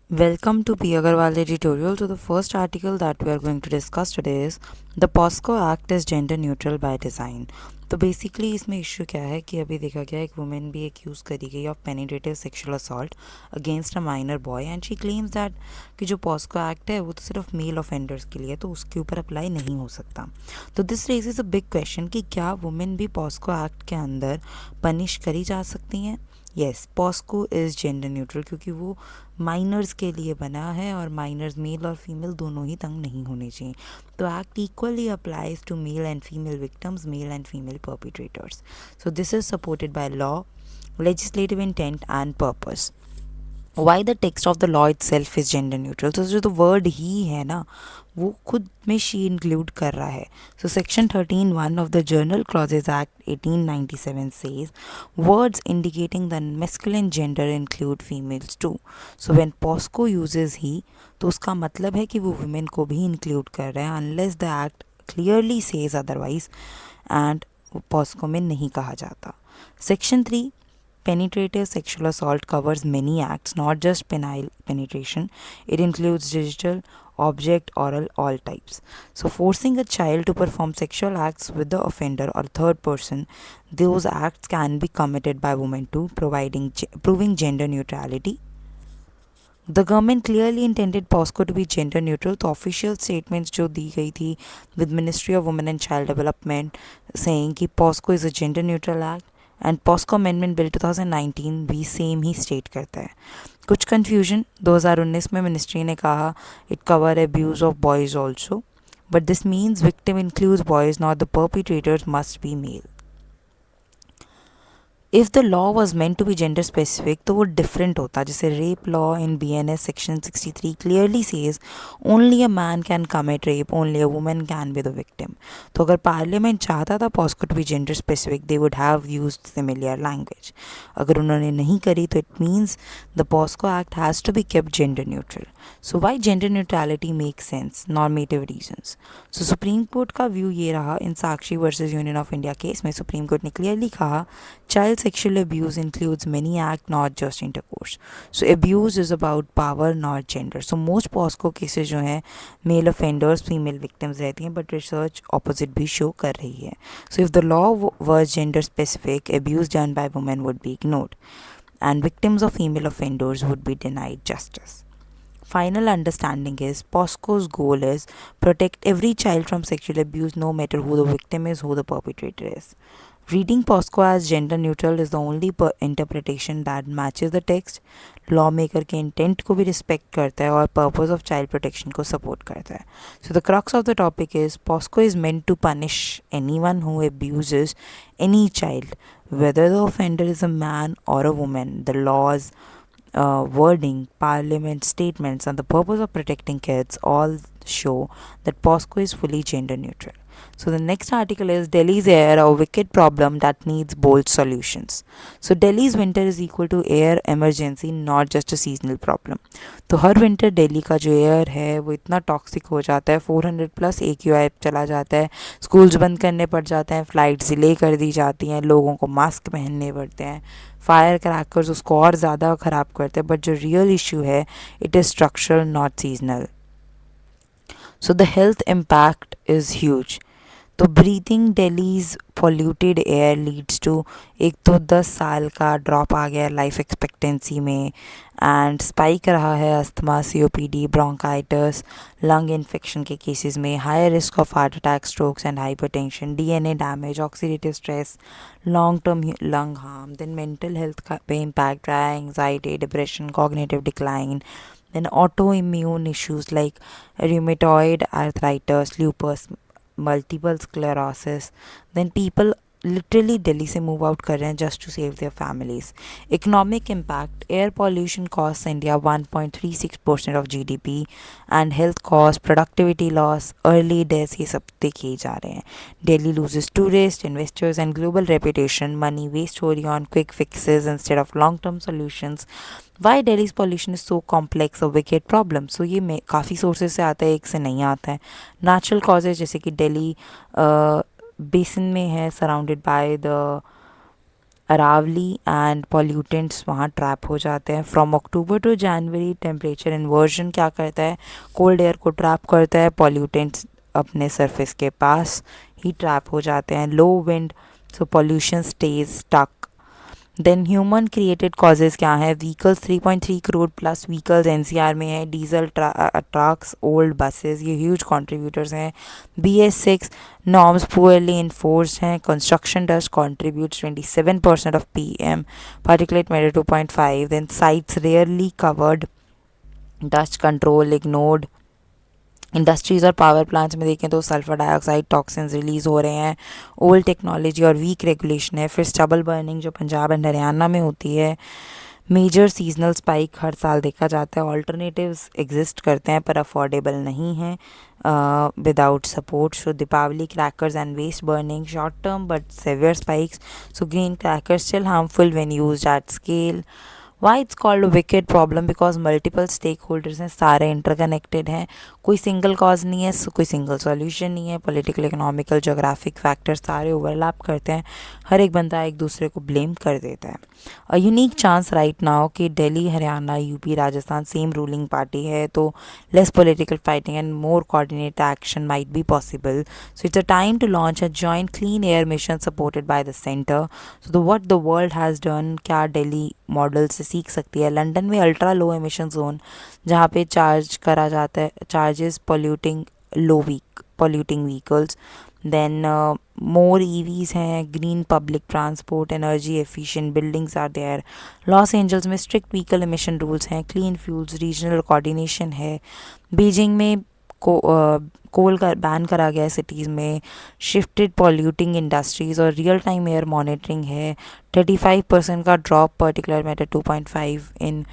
Welcome to P. Agarwal editorial. So the first article that we are going to discuss today is the POSCO Act is gender neutral by design. तो basically इसमें issue क्या है कि अभी देखा गया एक वुमेन भी एक्यूज़ करी गई of penetrative sexual assault against a minor boy and she claims that कि जो पॉस्को एक्ट है वो तो सिर्फ मेल ऑफेंडर्स के लिए तो उसके ऊपर अप्लाई नहीं हो सकता. तो this raises a big question कि क्या वुमेन भी पॉस्को एक्ट के अंदर पनिश करी जा सकती हैं. Yes, POCSO is gender neutral क्योंकि वो माइनर्स के लिए बना है और माइनर्स मेल और फीमेल दोनों ही तंग नहीं होने चाहिए. तो act equally applies to male and female victims, male and female perpetrators. So this is supported by law, legislative intent and purpose. Why the text of the law it self is gender neutral. तो जो word ही है ना वो खुद में she include कर रहा है. So section 13(1) of the general clauses act 1897 says words indicating the masculine gender include females too. So when POCSO uses he तो उसका मतलब है कि वो वुमेन को भी इंक्लूड कर रहे हैं unless the act clearly says otherwise and POCSO में नहीं कहा जाता. Section 3 penetrative sexual assault covers many acts, not just penile penetration. It includes digital, object, oral, all types. So, forcing a child to perform sexual acts with the offender or third person, those acts can be committed by women too, proving gender neutrality. The government clearly intended POSCO to be gender neutral. तो official statements जो दी गई थी with Ministry of Women and Child Development saying कि POSCO is a gender neutral act and POCSO amendment bill 2019 भी same ही state करता है. कुछ confusion 2019 में मिनिस्ट्री ने कहा it cover abuse of boys also, but this means victim includes boys not the perpetrators must be male. If the law was meant to be gender specific तो वो different होता. जैसे rape law in BNS section 63 clearly says only a man can commit rape, only a women can be the victim. तो अगर parliament चाहता था POCSO to be gender specific they would have used similar language. अगर उन्होंने नहीं करी तो it means the POCSO act has to be kept gender neutral. So why gender neutrality make sense, normative reasons. So supreme court का view ये रहा in Sakshi versus union of India case में. Supreme court ने clearly कहा child sexual abuse includes many acts, not just intercourse. So abuse is about power, not gender. So most POSCO cases जो हैं male offenders, female victims रहती हैं, but research opposite भी show कर रही है. So if the law was gender specific, abuse done by women would be ignored, and victims of female offenders would be denied justice. Final understanding is POSCO's goal is protect every child from sexual abuse, no matter who the victim is, who the perpetrator is. Reading POSCO as gender neutral is the only interpretation that matches the text. Lawmaker के intent को भी respect करता है और purpose of child protection को support करता है. So the crux of the topic is POCSO is meant to punish anyone who abuses any child whether the offender is a man or a woman. The laws, wording, parliament statements, and the purpose of protecting kids all show that POSCO is fully gender neutral. So the next article is Delhi's air, a wicked problem that needs bold solutions. So Delhi's winter is equal to air emergency, not just a seasonal problem. तो हर winter Delhi का जो air है वो इतना toxic हो जाता है, 400+ AQI चला जाता है, स्कूल्स बंद करने पड़ जाते हैं, फ़्लाइट्स डिले कर दी जाती हैं, लोगों को मास्क पहनने पड़ते हैं, फायर क्रैकर्स उसको और ज़्यादा ख़राब करते हैं. बट जो रियल इशू है it is structural, not seasonal. So the health impact is huge. तो breathing Delhi's polluted air leads to, एक तो 10 साल का ड्रॉप आ गया लाइफ एक्सपेक्टेंसी में, एंड स्पाइक रहा है asthma, COPD, bronchitis, lung infection के केसेस में, higher risk of heart attack, strokes and hypertension, DNA damage, oxidative stress, long term lung harm. Then mental health का पे इम्पैक्ट रहा है, anxiety, depression, cognitive decline. Then autoimmune issues like rheumatoid arthritis, lupus, multiple sclerosis. Then people literally Delhi से move out कर रहे हैं just to save their families. Economic impact, air pollution cost India 1.36% of GDP, and health cost, productivity loss, early deaths, ये सब देखे ही जा रहे हैं. Delhi loses tourist, investors and global reputation. Money waste हो रही है on quick fixes instead of long term solutions. Why Delhi's pollution is so complex, a wicked problem. So ये काफ़ी सोर्सेज से आता है, एक से नहीं आता है. नेचुरल कॉजेज जैसे कि दिल्ली बेसिन में है, surrounded by the Aravalli and pollutants वहाँ ट्रैप हो जाते हैं. From October to January temperature inversion क्या करता है, कोल्ड एयर को ट्रैप करता है, पॉल्यूटेंट्स अपने सरफेस के पास ही ट्रैप हो जाते हैं. Low wind, so pollution stays stuck. Then human created causes क्या है, vehicles 3.3 crore plus vehicles NCR में है, डीजल ट्रक्स, ओल्ड बसेस, ये ह्यूज कंट्रीब्यूटर्स हैं. BS6 नॉर्म्स पुअरली इन्फोर्स्ड हैं. Construction dust contributes 27% of PM particulate matter 2.5. Then sites rarely covered, dust control ignored. Industries और power plants में देखें तो sulphur dioxide toxins release हो रहे हैं. ओल्ड टेक्नोलॉजी और वीक रेगुलेशन है. फिर स्टबल बर्निंग जो पंजाब एंड हरियाणा में होती है. मेजर सीजनल स्पाइक हर साल देखा जाता है. ऑल्टरनेटिव्स एग्जिस्ट करते हैं पर अफोर्डेबल नहीं हैं without support. So Deepavali crackers and waste burning, short term but severe spikes. So green crackers still harmful when used at scale. Why it's called wicked problem, because multiple stakeholders हैं, सारे interconnected हैं. कोई single cause नहीं है, कोई single solution नहीं है. Political, economical, geographic factors सारे ओवरलैप करते हैं. हर एक बंदा एक दूसरे को ब्लेम कर देता है. A unique chance right now कि Delhi, Haryana, UP, Rajasthan same ruling party है, तो less political fighting and more coordinated action might be possible. So it's a time to launch a joint clean air mission supported by the centre. So the what the world has done, क्या Delhi model से सीख सकती है. London में ultra low emission zone जहाँ पे charge करा जाता है, charges polluting vehicles. Then more EVs हैं, green public transport, energy efficient buildings are there. Los Angeles में स्ट्रिक्ट व्हीकल एमिशन रूल्स हैं, क्लीन फ्यूल्स, रीजनल कोऑर्डिनेशन है. बीजिंग में कोल का बैन करा गया है सिटीज़ में. शिफ्टेड पॉल्यूटिंग इंडस्ट्रीज़ और रियल टाइम एयर मॉनिटरिंग है. 35% का drop particular matter 2.5 in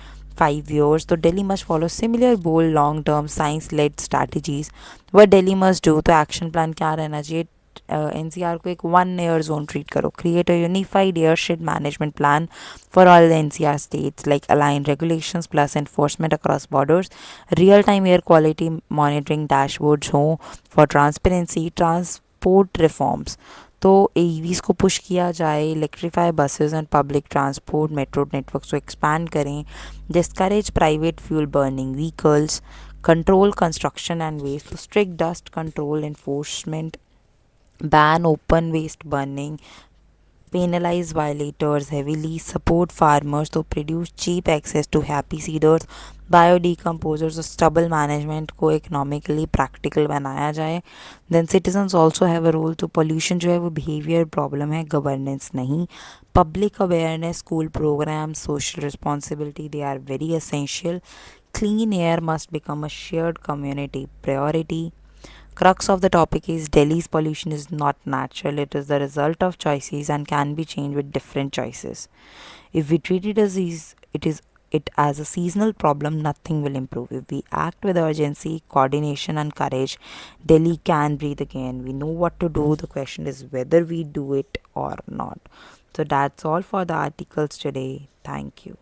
5 years. तो Delhi must follow similar bold long term science lead strategies. वह दिल्ली मस्ट डू, तो एक्शन प्लान क्या रहना चाहिए. NCR को एक 1 year जोन ट्रीट करो. Create a unified airship management plan for all the NCR states, like align regulations plus enforcement across borders. Real time air quality monitoring dashboards हो for transparency. Transport reforms, तो EVs को push किया जाए. Electrify buses and public transport, metro networks को expand करें. Discourage private fuel burning vehicles. Control construction and waste, strict dust control enforcement. Ban open waste burning, penalize violators heavily. Support farmers to produce cheap access to happy seeders, biodecomposers और stubble management को economically practical बनाया जाए. Then citizens also have a role. तो pollution जो है वो behavior problem है, governance नहीं. Public awareness, school programs, social responsibility, they are very essential. Clean air must become a shared community priority. Crux of the topic is Delhi's pollution is not natural, it is the result of choices and can be changed with different choices. If we treat it as it as a seasonal problem, nothing will improve. If we act with urgency, coordination and courage, Delhi can breathe again. We know what to do. The question is whether we do it or not. So that's all for the articles today. Thank you.